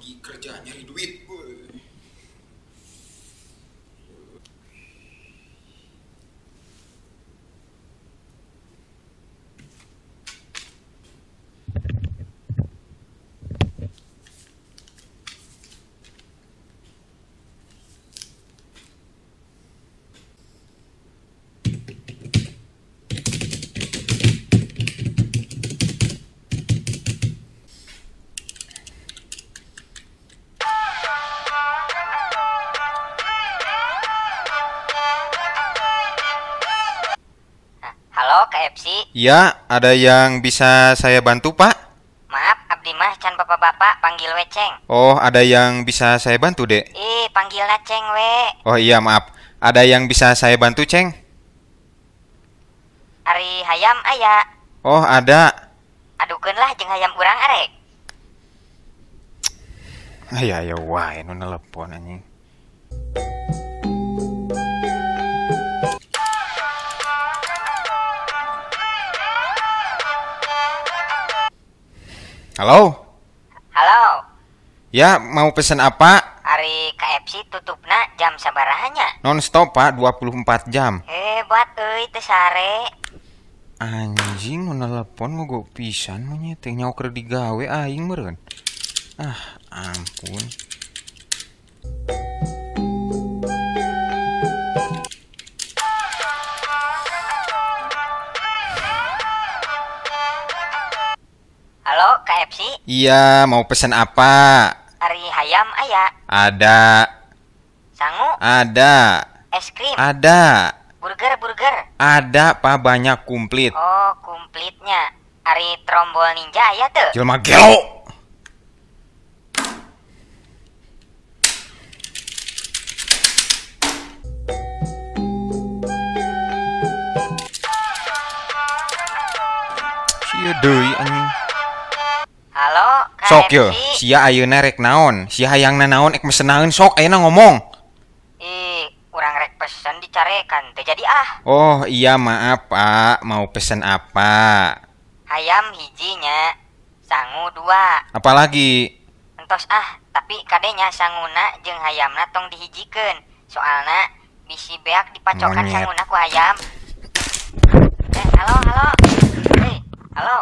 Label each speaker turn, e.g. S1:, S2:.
S1: lagi kerja nyari duit.
S2: Halo KFC.
S3: Ya, ada yang bisa saya bantu, Pak?
S2: Maaf, abdi mah can bapak-bapak panggil we Ceng.
S3: Oh, ada yang bisa saya bantu, Dek?
S2: Panggilna Ceng we.
S3: Oh iya, maaf. Ada yang bisa saya bantu, Ceng?
S2: Ari hayam aya.
S3: Oh, ada.
S2: Adukeun lah jeung hayam urang arek.
S3: Aya wae nu nelepon anjing. Halo?
S2: Halo,
S3: Ya, mau pesen apa?
S2: Ari KFC tutupna jam sabarahanya?
S3: Non-stop, Pak, 24 jam.
S2: Hebat euy teu sare.
S3: Anjing, nu nelepon mogok pisan mah nya teh nyaho keur digawe aing meureun. Ah, ampun.
S2: Halo KFC,
S3: Iya, mau pesen apa?
S2: Ari hayam aya.
S3: Ada.
S2: Sangu,
S3: Ada.
S2: es krim,
S3: Ada.
S2: burger.
S3: Ada, Pak, banyak komplit.
S2: Oh, kumplitnya. Ari trombol ninja aya teu?
S3: Jelema gelo. Sia deui anjing.
S2: Halo KFC.
S3: Sok yo, sia ayeuna rek naon? Sia hayangna naon ek mesenaeun sok ayeuna ngomong.
S2: Urang rek pesen dicarekan teu jadi ah.
S3: Oh, iya maaf, Pak. Mau pesen apa?
S2: Hayam hijinya, sangu 2.
S3: Apalagi?
S2: Entos ah, tapi kadenya sanguna jeung hayamna tong dihijikeun. Soalna bisi beak dipacokan
S3: Monyet.
S2: sanguna ku hayam. Halo. Halo.